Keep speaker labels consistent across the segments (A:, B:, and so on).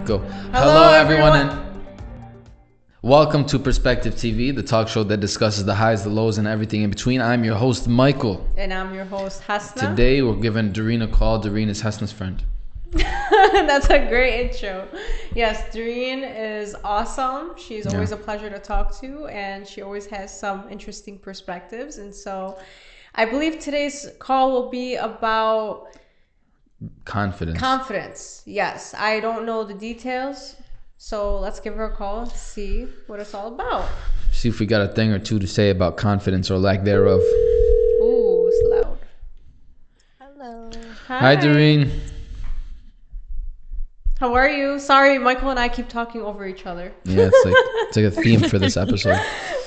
A: Go.
B: Hello,
A: Hello, everyone,
B: everyone.
A: and welcome to Perspective TV, the talk show that discusses the highs, the lows, and everything in between. I'm your host, Michael.
B: And I'm your host, Hasna.
A: Today, we're giving Dareen a call. Dareen is Hasna's friend.
B: That's a great intro. Yes, Dareen is awesome. She's always
A: Yeah.
B: a pleasure to talk to, and she always has some interesting perspectives. And so I believe today's call will be about
A: Confidence.
B: confidence. Yes, I don't know the details. So let's give her a call and see what it's all about.
A: See if we got a thing or two to say about confidence or lack thereof.
B: Ooh, it's loud.
C: Hello.
A: Hi, Dareen.
B: How are you? Sorry, Michael and I keep talking over each other.
A: Yeah, it's like a theme for this episode.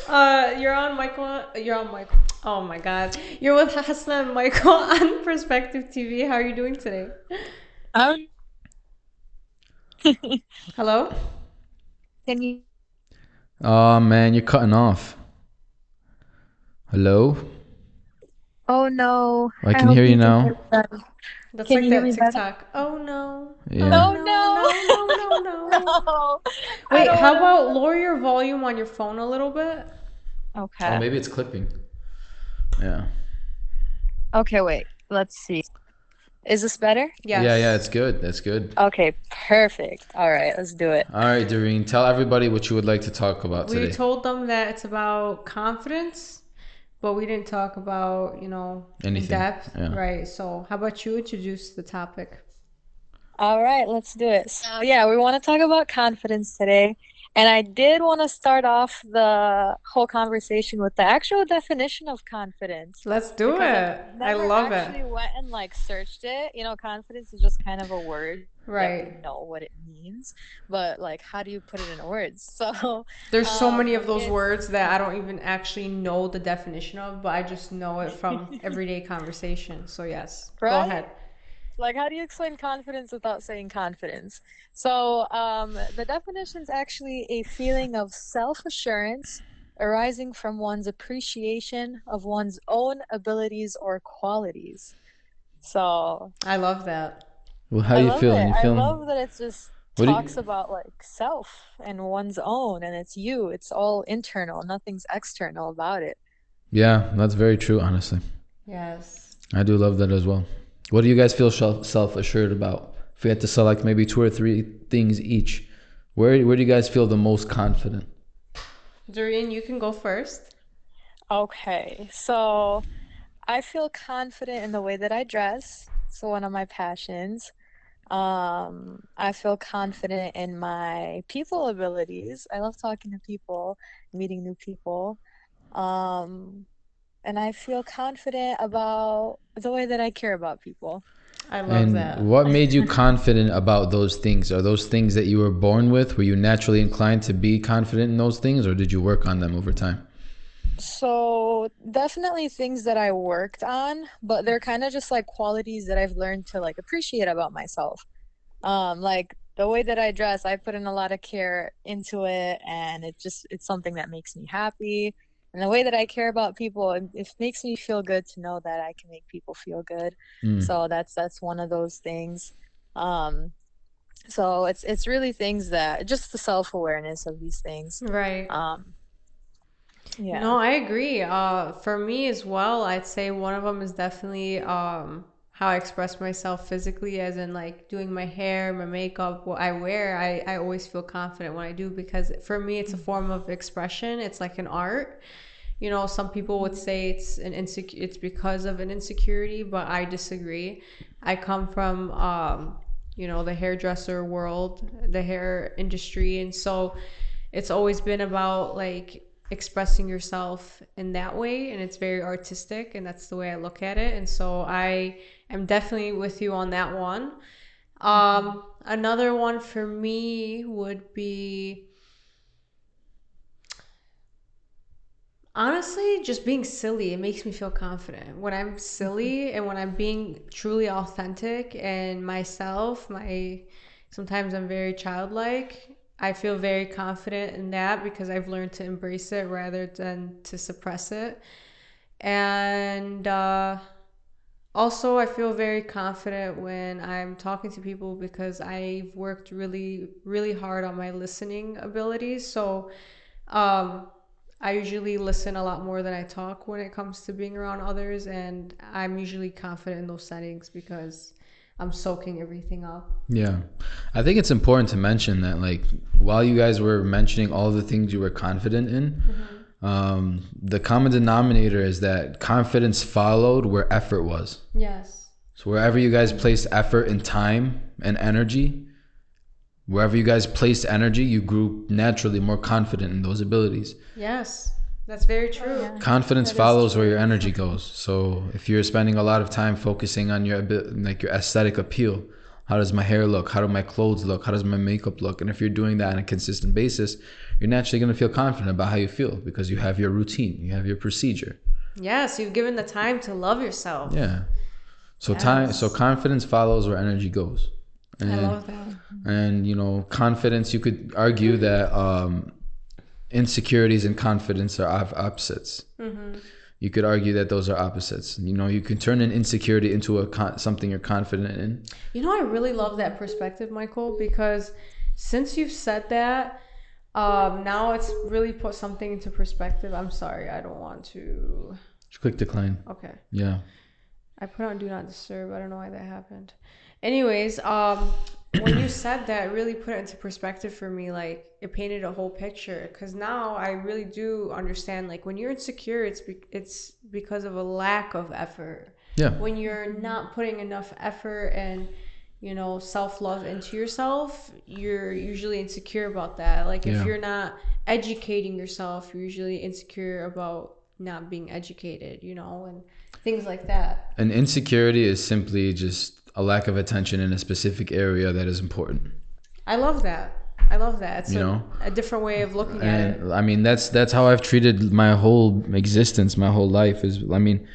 B: You're on Michael. You're on Michael. Oh my God. You're with Hasna and Michael on Perspective TV. How are you doing today?
C: Um,
B: Hello?
C: can you?
A: Oh man, you're cutting off. Hello?
C: Oh no.
A: I can
C: hope
A: hear you
C: can
A: now.
C: hear me better.
B: That's
C: Can
B: like
C: you hear
B: that
C: me better?
B: TikTok. Oh no.
A: Yeah.
B: Oh
C: Oh
B: no.
C: no.
B: No.
C: No. I
B: Wait,
C: don't
B: how
C: wanna.
B: about lower your volume on your phone a little bit?
A: Oh,
C: Okay.
A: maybe it's clipping. Yeah.
C: Okay, wait. Let's see. Is this better?
B: Yes.
A: Yeah, it's good. That's good.
C: Okay, perfect. All right, let's do it.
A: All right, Dareen, tell everybody what you would like to talk about
B: We
A: today.
B: told them that it's about confidence, but we didn't talk about, in
A: Anything.
B: depth.
A: Yeah.
B: Right. So how about you introduce the topic?
C: All right, let's do it. So, yeah, we want to talk about confidence today. And I did want to start off the whole conversation with the actual definition of confidence
B: Let's do
C: because I
B: it. I
C: never
B: love
C: actually
B: it.
C: went and like searched it. You know, confidence is just kind of a word that we
B: Right.
C: know what it means, but like, how do you put it in words? So,
B: There's so many of those
C: it's
B: words that I don't even actually know the definition of, but I just know it from everyday conversation. So yes, go
C: right?
B: ahead.
C: Like, how do you explain confidence without saying confidence? So, the definition is actually a feeling of self-assurance arising from one's appreciation of one's own abilities or qualities. So,
B: I love that.
A: Well, how
C: I
A: do you
C: love
A: feel?
C: it.
A: You
C: I
A: feeling?
C: love that it just
A: What do
C: talks
A: you?
C: about like self and one's own, and it's you. It's all internal. Nothing's external about it.
A: Yeah, that's very true. Honestly,
B: Yes.
A: I do love that as well. What do you guys feel self-assured about? If we had to select maybe two or three things each, where do you guys feel the most confident?
B: Doreen, you can go first.
C: Okay, so I feel confident in the way that I dress. It's one of my passions. I feel confident in my people abilities. I love talking to people, meeting new people. Um, and I feel confident about the way that I care about people.
B: I love
A: And
B: that.
A: what made you confident about those things? Are those things that you were born with? Were you naturally inclined to be confident in those things, or did you work on them over time?
C: So definitely things that I worked on, but they're kind of just like qualities that I've learned to like appreciate about myself. Like the way that I dress, I put in a lot of care into it, and it's something that makes me happy. And the way that I care about people, it makes me feel good to know that I can make people feel good.
A: Mm.
C: So that's one of those things. Um, so it's really things that just the self-awareness of these things.
B: Right.
C: Um, yeah.
B: No, I agree. For me as well, I'd say one of them is definitely how I express myself physically, as in like doing my hair, my makeup, what I wear. I always feel confident when I do because for me, it's a form of expression. It's like an art. Some people would say it's because of an insecurity, but I disagree. I come from the hairdresser world, the hair industry, and so it's always been about like expressing yourself in that way, and it's very artistic, and that's the way I look at it. And so I am definitely with you on that one. Another one for me would be honestly, just being silly, it makes me feel confident. When I'm silly and when I'm being truly authentic and myself, sometimes I'm very childlike. I feel very confident in that because I've learned to embrace it rather than to suppress it. And Also, I feel very confident when I'm talking to people because I've worked really, really hard on my listening abilities. So, um, I usually listen a lot more than I talk when it comes to being around others, and I'm usually confident in those settings because I'm soaking everything up.
A: Yeah. I think it's important to mention that, like, while you guys were mentioning all the things you were confident in, the common denominator is that confidence followed where effort was.
B: Yes.
A: So wherever you guys placed effort and time and energy, wherever you guys placed energy, you grew naturally more confident in those abilities.
B: Yes. That's very
C: Oh
B: true.
C: yeah,
A: Confidence
C: that is
A: follows where your
C: true.
A: energy goes. So if you're spending a lot of time focusing on your like your aesthetic appeal, how does my hair look? How do my clothes look? How does my makeup look? And if you're doing that on a consistent basis, you're naturally going to feel confident about how you feel because you have your routine, you have your procedure.
B: Yes, you've given the time to love yourself.
A: Yeah. So
B: Yes.
A: confidence follows where energy goes.
B: I
A: And
B: love that.
A: you know, confidence, you could argue that insecurities and confidence are opposites. You could argue that those are opposites. You know, you can turn an insecurity into something you're confident in.
B: You know, I really love that perspective, Michael, because since you've said that, now it's really put something into perspective. I'm sorry, I don't want to.
A: Just click decline.
B: Okay.
A: Yeah.
B: I put on do not disturb. I don't know why that happened. Anyways, when you said that, it really put it into perspective for me. Like it painted a whole picture. Cause now I really do understand. Like when you're insecure, it's because of a lack of effort.
A: Yeah.
B: When you're not putting enough effort and self love into yourself, you're usually insecure about that. Like if
A: Yeah.
B: you're not educating yourself, you're usually insecure about not being educated. And things like that.
A: An insecurity is simply just a lack of attention in a specific area that is important.
B: I love that. I love that. It's
A: You know?
B: a different way of looking at it.
A: And I mean, that's how I've treated my whole existence, my whole life is, I mean,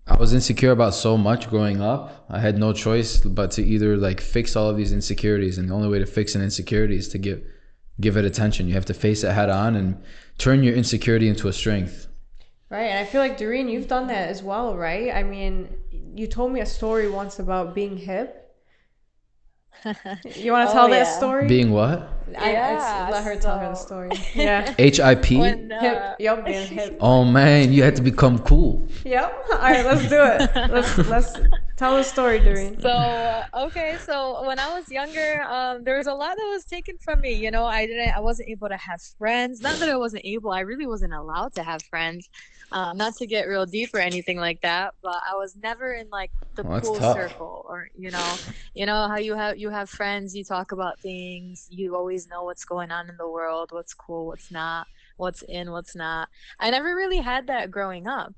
A: I was insecure about so much growing up. I had no choice but to either like fix all of these insecurities, and the only way to fix an insecurity is to give it attention. You have to face it head on and turn your insecurity into a strength.
B: Right. And I feel like, Doreen, you've done that as well, right? I mean, you told me a story once about being hip. You want to
C: Oh
B: tell that
C: yeah.
B: story?
A: Being what?
C: Yeah,
B: Let her tell her the
C: so
B: story. Yeah.
A: HIP?
C: when
B: Hip. Yup, being hip.
A: Oh man, you had to become cool.
B: Yep. All right, let's do it. Let's tell the story, Doreen.
C: so okay, so when I was younger, there was a lot that was taken from me. I wasn't able to have friends. Not that I wasn't able, I really wasn't allowed to have friends. Not to get real deep or anything like that, but I was never in like the
A: Well, that's
C: cool
A: tough.
C: circle, or how you have friends, you talk about things, you always know what's going on in the world, what's cool, what's not, what's in, what's not. I never really had that growing up.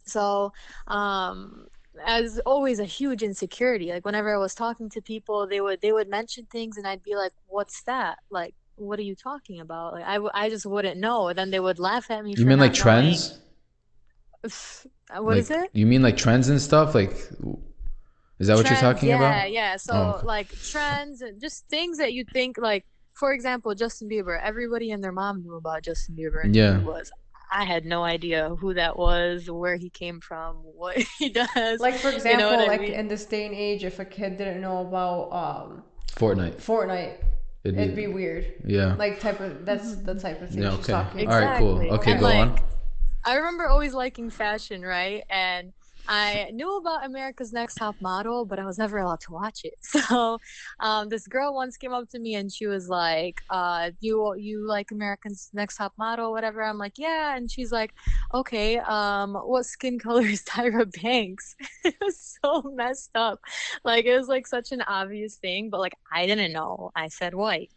C: So, um, as always a huge insecurity. Like whenever I was talking to people, they would mention things, and I'd be like, "What's that? Like, what are you talking about?" Like I just wouldn't know. And then they would laugh at me
A: You
C: for
A: mean like
C: not knowing.
A: trends?
C: What is
A: Like
C: it?
A: you mean like trends and stuff? Like, is that what you're
C: Trends,
A: talking
C: yeah,
A: about?
C: yeah.
A: Oh,
C: So like trends and just things that you think like, for example, Justin Bieber. Everybody and their mom knew about Justin Bieber and who he
A: yeah.
C: was. I had no idea who that was, where he came from, what he does.
B: Like for
C: You know what
B: example,
C: I
B: like
C: mean?
B: in this day and age, if a kid didn't know about
A: Fortnite.
B: Fortnite,
A: It'd
B: it'd be
A: be
B: weird.
A: yeah.
B: Like type of that's the type of thing
A: Yeah,
B: she's
A: okay.
B: talking
A: All right,
B: about.
A: cool.
C: Exactly.
A: Okay,
B: Okay.
C: And
A: go on.
C: like I remember always liking fashion, right? And I knew about America's Next Top Model, but I was never allowed to watch it. So, this girl once came up to me and she was like, "You like America's Next Top Model, whatever?" I'm like, "Yeah." And she's like, "Okay, what skin color is Tyra Banks?" It was so messed up. Like it was like such an obvious thing, but like I didn't know. I said white.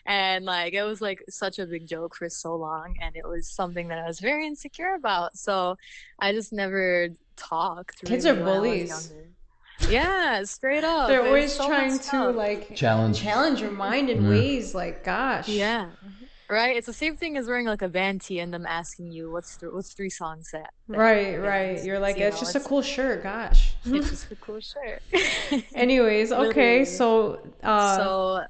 C: And like it was like such a big joke for so long, and it was something that I was very insecure about. So I just never talked
B: Kids are
C: really when I was
B: bullies.
C: younger. Yeah, straight up.
B: They're
C: It's
B: always
C: so
B: trying
C: messed
B: to
C: up.
B: like
A: Challenge.
B: challenge your mind in
A: Yeah.
B: ways like gosh.
C: Yeah. Right? It's the same thing as wearing like a band tee and them asking you what's three songs that
B: Right,
C: band
B: right. You're
C: sings,
B: like,
C: you
B: it's
C: know,
B: just a
C: it's
B: cool shirt, gosh.
C: it's just a cool shirt.
B: Anyways, okay,
C: Literally.
B: so
C: So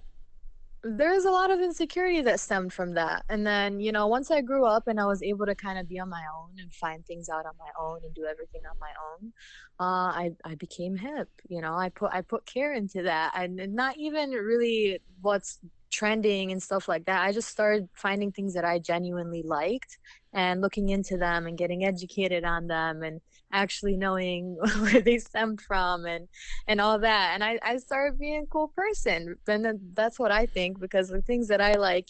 C: there's a lot of insecurity that stemmed from that. And then, once I grew up and I was able to kind of be on my own and find things out on my own and do everything on my own, I became hip. I put care into that, and not even really what's trending and stuff like that. I just started finding things that I genuinely liked and looking into them and getting educated on them and actually knowing where they stemmed from and all that. And I started being a cool person. And then that's what I think, because the things that I like,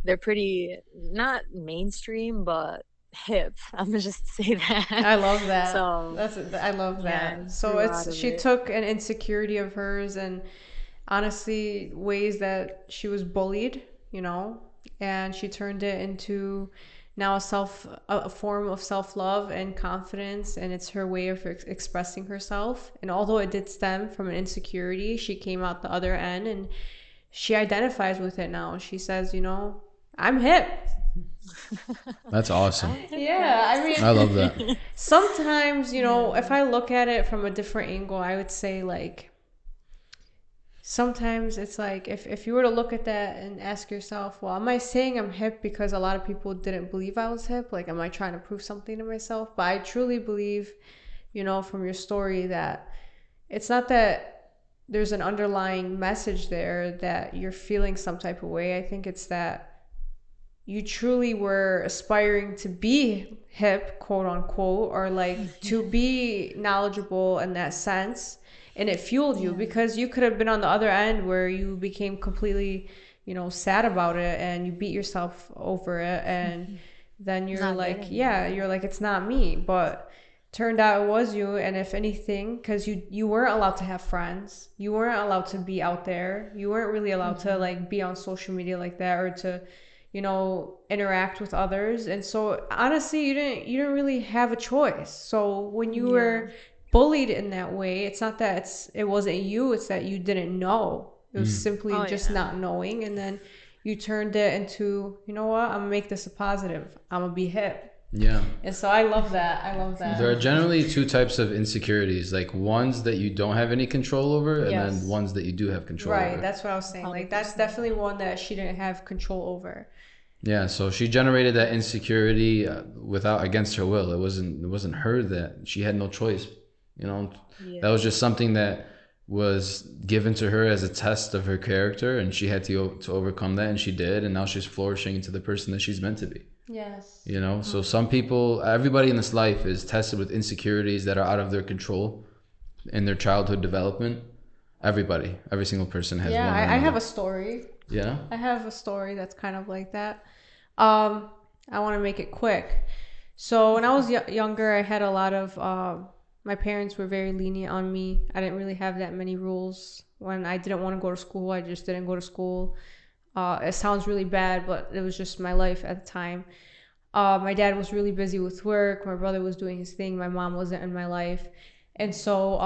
C: they're pretty not mainstream, but hip. I'm gonna just say that.
B: I love that.
C: So
B: I love
C: yeah,
B: that.
C: I
B: So
C: grew out
B: it's
C: of
B: she
C: it.
B: took an insecurity of hers and honestly ways that she was bullied, and she turned it into now a form of self-love and confidence, and it's her way of expressing herself. And although it did stem from an insecurity, she came out the other end and she identifies with it now. She says, I'm hip.
A: That's awesome.
C: I'm
B: Yeah, I
A: I
B: mean,
A: love that.
B: sometimes,
C: Yeah.
B: if I look at it from a different angle, I would say like sometimes it's like if you were to look at that and ask yourself, well, am I saying I'm hip because a lot of people didn't believe I was hip? Like, am I trying to prove something to myself? But I truly believe, from your story that it's not that there's an underlying message there that you're feeling some type of way. I think it's that you truly were aspiring to be hip, quote unquote, or like to be knowledgeable in that sense. And it fueled you
C: Yeah.
B: because you could have been on the other end where you became completely, sad about it and you beat yourself over it. And then you're
C: Not
B: like,
C: getting
B: yeah,
C: it.
B: you're like, it's not me. But turned out it was you. And if anything, because you weren't allowed to have friends, you weren't allowed to be out there, you weren't really allowed to
C: Hmm.
B: like be on social media like that or to interact with others. And so honestly, you didn't really have a choice. So when you
C: Yeah.
B: were bullied in that way, it's not that it wasn't you, it's that you didn't know. It was
A: Mm.
B: simply
C: Oh
B: just
C: yeah.
B: not knowing. And then you turned it into, you know what, I'm gonna make this a positive. I'm gonna be hip.
A: Yeah.
B: And so I love that. I love
A: There are
B: that.
A: generally two types of insecurities, like ones that you don't have any control over, and then
B: Yes.
A: ones that you do have control
B: Right,
A: over.
B: that's what I was saying. Like that's
C: 100%.
B: definitely one that she didn't have control over.
A: Yeah, so she generated that insecurity without against her will. It wasn't her that she had no choice. You know, that
C: Yeah.
A: was just something that was given to her as a test of her character, and she had to overcome that, and she did, and now she's flourishing into the person that she's meant to be.
B: Yes.
A: You know, so some people, everybody in this life is tested with insecurities that are out of their control in their childhood development. Everybody, every single person has
B: Yeah,
A: one or
B: I have
A: another.
B: a story.
A: Yeah.
B: I have a story that's kind of like that. Um, I want to make it quick. So when I was younger, I had a lot of. My parents were very lenient on me. I didn't really have that many rules. When I didn't want to go to school, I just didn't go to school. It sounds really bad, but it was just my life at the time. My dad was really busy with work. My brother was doing his thing. My mom wasn't in my life, and so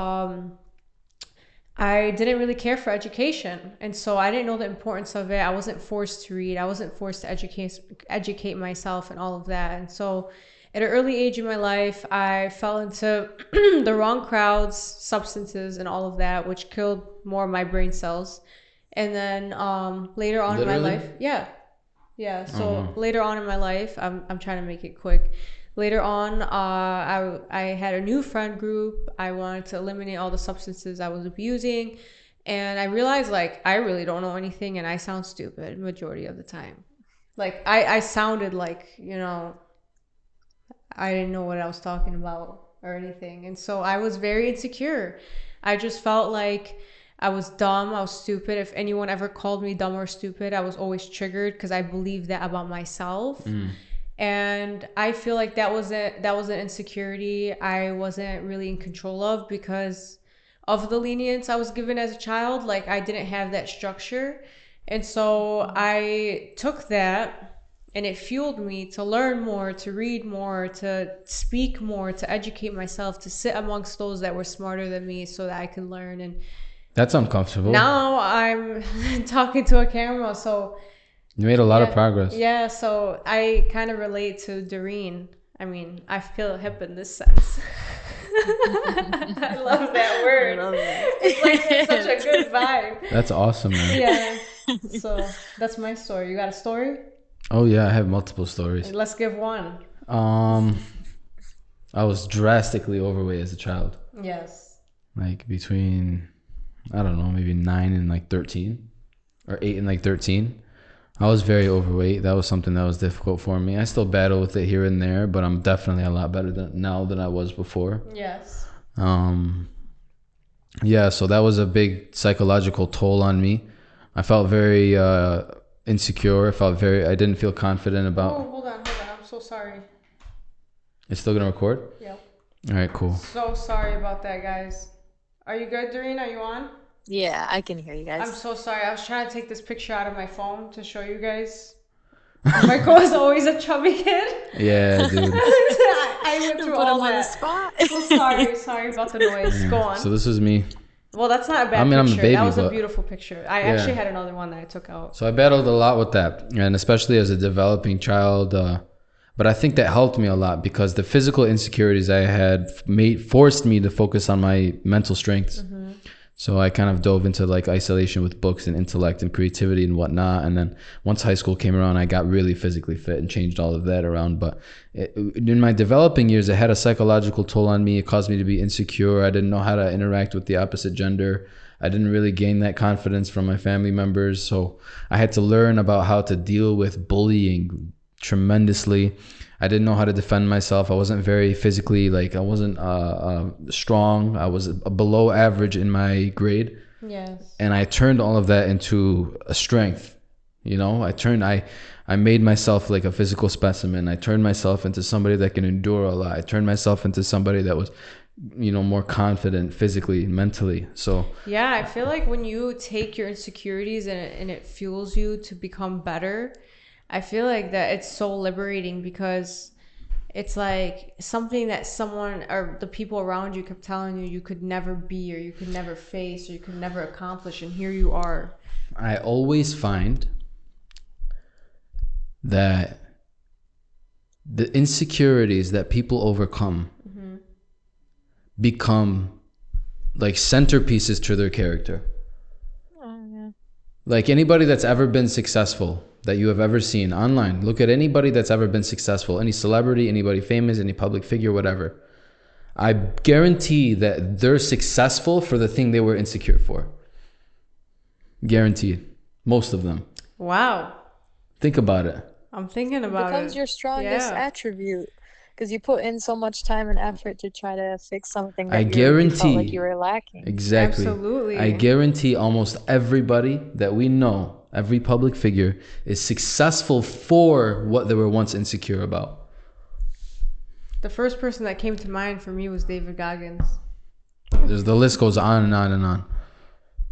B: I didn't really care for education, and so I didn't know the importance of it. I wasn't forced to read. I wasn't forced to educate myself and all of that. And so, at an early age in my life, I fell into the wrong crowds, substances, and all of that, which killed more of my brain cells. And then later on in my
A: Literally.
B: life, yeah, yeah.
A: Oh
B: So
A: wow.
B: later on in my life, I'm trying to make it quick. Later on, I had a new friend group. I wanted to eliminate all the substances I was abusing, and I realized like I really don't know anything, and I sound stupid majority of the time. Like I sounded like I didn't know what I was talking about or anything, and so I was very insecure. I just felt like I was dumb. I was stupid. If anyone ever called me dumb or stupid, I was always triggered because I believed that about myself.
A: Mm.
B: And I feel like that was an insecurity I wasn't really in control of because of the lenience I was given as a child. Like I didn't have that structure. And so
C: Mhm.
B: I took that and it fueled me to learn more, to read more, to speak more, to educate myself, to sit amongst those that were smarter than me so that I could learn. And
A: That's uncomfortable.
B: now I'm talking to a camera, so
A: You made a lot of
B: yeah,
A: progress.
B: yeah. So I kind of relate to Dareen. I mean, I feel hip in this sense. I love that
C: I
B: word.
C: love
B: It's like there's such a
C: it.
B: good vibe.
A: That's awesome, man.
B: Yeah. So that's my story. You got a story?
A: Oh yeah, I have multiple stories.
B: Let's give one.
A: Um, I was drastically overweight as a child.
B: Yes.
A: Like between, I don't know, maybe 9 and like 13, or 8 and like 13. I was very overweight. That was something that was difficult for me. I still battle with it here and there, but I'm definitely a lot better now than I was before.
B: Yes.
A: Um, yeah, so that was a big psychological toll on me. I felt very insecure. I didn't feel confident
B: Oh,
A: about.
B: hold on, hold on. I'm so sorry.
A: It's still gonna record?
B: Yep.
A: All right, cool.
B: So sorry about that, guys. Are you good, Dareen? Are you on?
C: Yeah, I can hear you
B: I'm
C: guys.
B: so sorry. I was trying to take this picture out of my phone to show you guys. Michael was always a chubby kid.
A: Yeah, dude.
B: I went through
C: Put
B: all
C: him on the
B: that.
C: spot.
B: So sorry. Sorry about the noise. Go
A: Yeah. So
B: on.
A: this was me.
B: Well, that's not a
A: I
B: bad
A: mean, I'm a
B: picture. That
A: baby,
B: was a
A: but
B: beautiful picture. I
A: yeah.
B: actually had another one that I took out.
A: So I battled a lot with that, and especially as a developing child. But I think that helped me a lot because the physical insecurities I had forced me to focus on my mental strengths. So I kind of dove into like isolation with books and intellect and creativity and whatnot. And then once high school came around, I got really physically fit and changed all of that around. But in my developing years, it had a psychological toll on me. It caused me to be insecure. I didn't know how to interact with the opposite gender. I didn't really gain that confidence from my family members. So I had to learn about how to deal with bullying tremendously. I didn't know how to defend myself. I wasn't very physically, like, I wasn't strong. I was below average in my grade.
B: Yes.
A: And I turned all of that into a strength. You know, I made myself like a physical specimen. I turned myself into somebody that can endure a lot. I turned myself into somebody that was, more confident physically, mentally. So
B: Yeah, I feel like when you take your insecurities and it fuels you to become better, I feel like that it's so liberating because it's like something that someone or the people around you kept telling you you could never be or you could never face or you could never accomplish, and here you are.
A: I always find that the insecurities that people overcome become like centerpieces to their character.
C: Oh, yeah.
A: Like anybody that's ever been successful that you have ever seen online, look at anybody that's ever been successful, any celebrity, anybody famous, any public figure, whatever. I guarantee that they're successful for the thing they were insecure for. Guaranteed. Most of them.
B: Wow.
A: Think about it.
B: I'm thinking
C: It
B: about
C: becomes
B: it.
C: your strongest
B: Yeah.
C: attribute because you put in so much time and effort to try to fix something
A: I
C: that you felt like you
A: guarantee,
C: were lacking.
A: exactly. I
B: Absolutely.
A: guarantee almost everybody that we know, every public figure, is successful for what they were once insecure about.
B: The first person that came to mind for me was David Goggins.
A: The list goes on and on and on.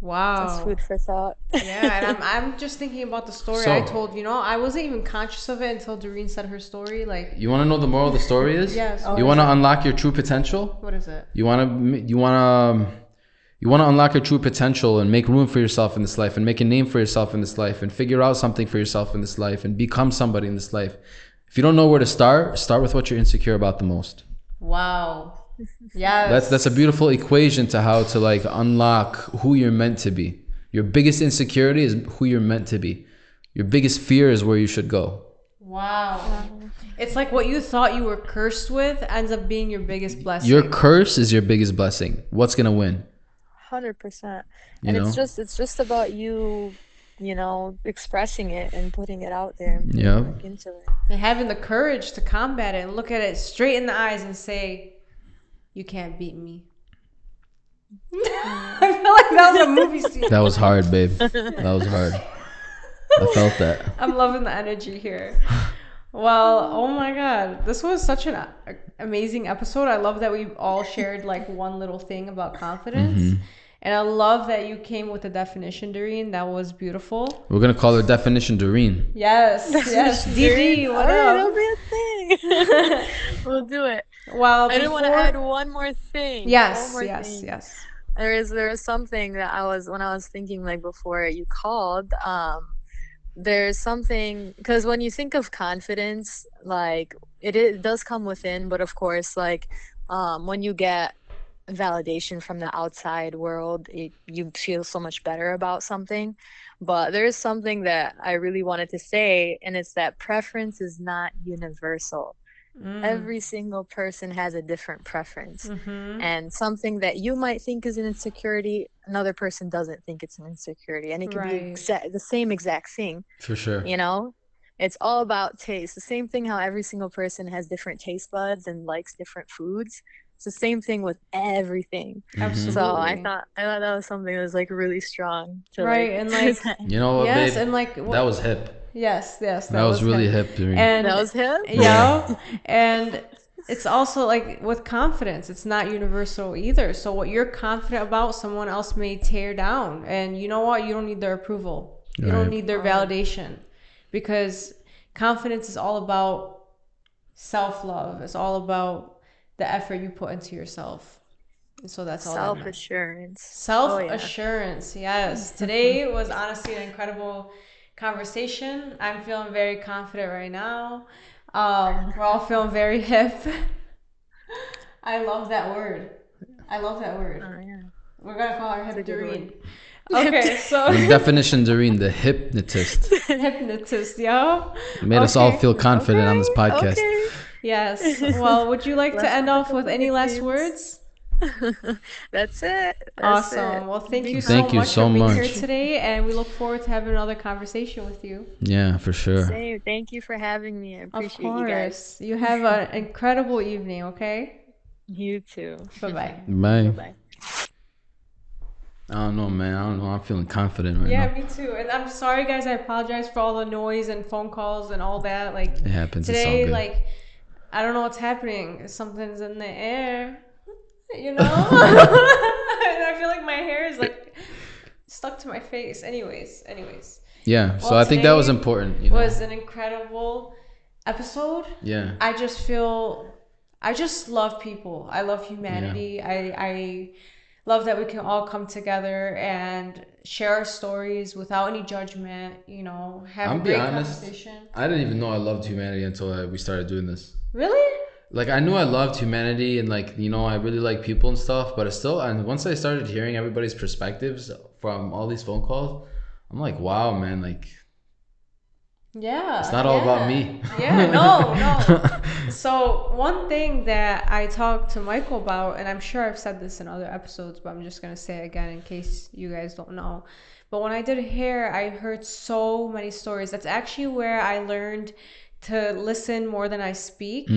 C: That's
B: Wow.
C: food for thought.
B: Yeah, and I'm just thinking about the story I
A: So,
B: told. I wasn't even conscious of it until Doreen said her story. Like,
A: you want to know the moral of the story is?
B: yes.
A: You want to unlock your true potential?
B: What is it?
A: You want to unlock your true potential and make room for yourself in this life and make a name for yourself in this life and figure out something for yourself in this life and become somebody in this life. If you don't know where to start with what you're insecure about the most.
B: Wow. Yes.
A: That's a beautiful equation to how to like unlock who you're meant to be. Your biggest insecurity is who you're meant to be. Your biggest fear is where you should go.
B: Wow. It's like what you thought you were cursed with ends up being your biggest blessing.
A: Your curse is your biggest blessing. What's gonna win?
C: 100%.
A: You
C: And
A: know?
C: it's just about you, expressing it and putting it out there and putting
A: Yeah.
C: work into it.
B: And having the courage to combat it and look at it straight in the eyes and say, "You can't beat me." I feel like that was a movie scene.
A: That was hard, babe. That was hard. I felt that.
B: I'm loving the energy here. Well, oh my God. This was such an amazing episode. I love that we all shared like one little thing about confidence. And I love that you came with a definition, Doreen. That was beautiful.
A: We're gonna call her definition Dareen.
B: Yes, yes. DD, what
C: Alright,
B: up?
C: that'll be a thing. We'll do it.
B: Well,
C: I did want to
B: before-
C: add one more thing.
B: Yes,
C: One more
B: yes,
C: thing.
B: yes.
C: There is something that when I was thinking like before you called, there's something because when you think of confidence, like it does come within, but of course, like when you get validation from the outside world, you feel so much better about something. But there is something that I really wanted to say, and it's that preference is not universal.
B: Mm.
C: Every single person has a different preference.
B: Mm-hmm.
C: And something that you might think is an insecurity, another person doesn't think it's an insecurity. And it could be
B: Right.
C: the same exact thing,
A: For sure.
C: you know? It's all about taste. The same thing how every single person has different taste buds and likes different foods. It's the same thing with everything.
A: Hmm.
C: So
B: Absolutely.
C: I thought that was something that was like really strong to like
B: Right. And like,
C: present.
A: You know what,
B: yes,
A: babe?
B: and like
A: That
B: what?
A: was hip.
B: Yes, yes,
A: That
B: that
A: was
B: was
A: really
B: him.
A: hip, Dareen.
C: That
B: And
C: was him?
A: Yeah.
B: yeah, and it's also like with confidence, it's not universal either. So what you're confident about, someone else may tear down. And you know what? You don't need their approval. You don't
A: Right.
B: need their
C: Oh,
B: validation because confidence is all about self-love. It's all about the effort you put into yourself. And so that's all that matters.
C: self-assurance. Oh
B: Self
C: yeah.
B: assurance, yes. Today was honestly an incredible conversation. I'm feeling very confident right now. We're all feeling very hip. I love that word. I love that word.
C: Oh yeah.
B: We're gonna call her
C: It's a
B: Hip
C: good word.
B: Doreen. Okay, so
A: The definition, Dareen, the hypnotist,
B: hypnotist, yo.
A: made us all
B: Okay,
A: feel confident on
C: Okay,
A: this podcast.
C: okay.
B: yes. Well, would you like to
C: Less
B: end
C: with the
B: off with
C: couple
B: any last
C: nicknames.
B: words?
C: That's it. That's it.
B: Awesome. Well, thank
C: Be
B: you so
A: Thank you
B: much for
A: so
B: being
C: confident.
B: here
A: much.
B: today, and we look forward to having another conversation with you.
A: Yeah, for sure.
C: Same. Thank you for having me. I
B: Of
C: appreciate you guys.
B: course. You have an incredible evening, okay?
C: You too.
B: Bye bye.
A: Bye.
C: Bye-bye.
A: I don't know, man. I don't know. I'm feeling confident right
B: Yeah,
A: now.
B: me too. And I'm sorry, guys. I apologize for all the noise and phone calls and all that. Like
A: It happens. It's all
B: today,
A: good.
B: like I don't know what's happening. Something's in the air, you know. And I feel like my hair is like stuck to my face. Anyways.
A: Yeah. So
B: Well,
A: I think that was
B: today
A: important. You
B: was
A: know.
B: an incredible episode.
A: Yeah.
B: I just love people. I love humanity. I love that we can all come together and share our stories without any judgment, you know, have a
A: I'm be
B: great
A: honest.
B: conversation.
A: I didn't even know I loved humanity until we started doing this.
B: Really?
A: Like I knew I loved humanity and like I really like people and stuff, but it's still. And once I started hearing everybody's perspectives from all these phone calls, I'm like, wow, man. Like
B: Yeah.
A: it's not all about me.
B: Yeah, no. So one thing that I talked to Michael about, and I'm sure I've said this in other episodes, but I'm just gonna say it again in case you guys don't know. But when I did hair, I heard so many stories. That's actually where I learned to listen more than I speak.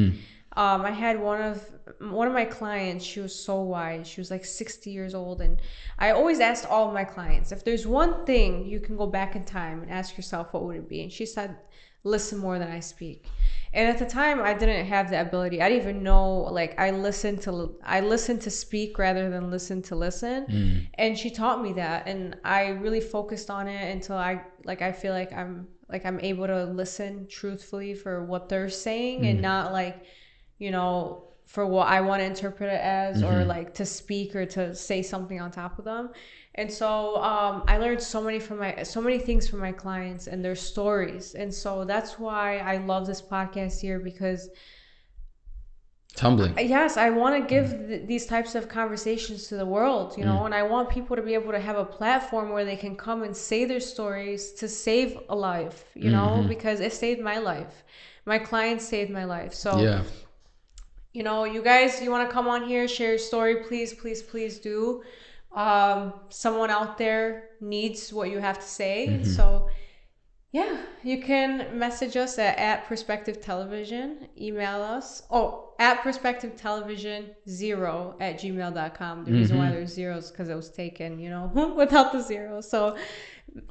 B: I had one of my clients. She was so wise. She was like 60 years old, and I always asked all of my clients, if there's one thing you can go back in time and ask yourself, what would it be? And she said, listen more than I speak. And at the time, I didn't have the ability. I didn't even know. Like I listened to speak rather than listen to listen. And she taught me that, and I really focused on it until I feel like I'm able to listen truthfully for what they're saying and not like, you know, for what I want to interpret it as, or like to speak or to say something on top of them. And so I learned so many things from my clients and their stories. And so that's why I love this podcast here, because
A: It's humbling.
B: yes, I want to give these types of conversations to the world, you know, and I want people to be able to have a platform where they can come and say their stories to save a life, you know, because it saved my life. My clients saved my life. So
A: Yeah.
B: you know, you guys, you want to come on here, share your story, please do. Someone out there needs what you have to say. So yeah, you can message us at Perspective Television, email us. Oh, at Perspective Television 0@gmail.com. The reason why there's zeros because it was taken, you know, without the zero. So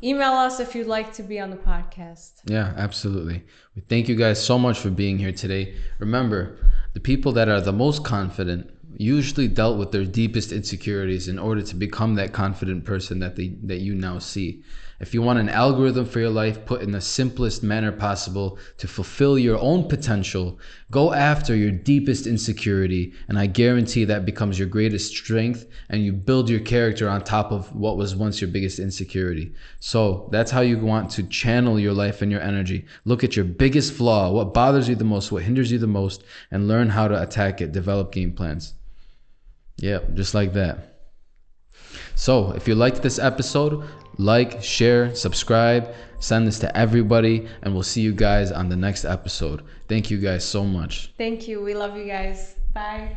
B: email us if you'd like to be on the podcast.
A: Yeah, absolutely. We thank you guys so much for being here today. Remember, the people that are the most confident usually dealt with their deepest insecurities in order to become that confident person that you now see. If you want an algorithm for your life put in the simplest manner possible to fulfill your own potential, go after your deepest insecurity, and I guarantee that becomes your greatest strength, and you build your character on top of what was once your biggest insecurity. So that's how you want to channel your life and your energy. Look at your biggest flaw, what bothers you the most, what hinders you the most, and learn how to attack it. Develop game plans. Yeah, just like that. So, if you liked this episode, like, share, subscribe, send this to everybody, and we'll see you guys on the next episode. Thank you guys so much.
B: Thank you. We love you guys. Bye.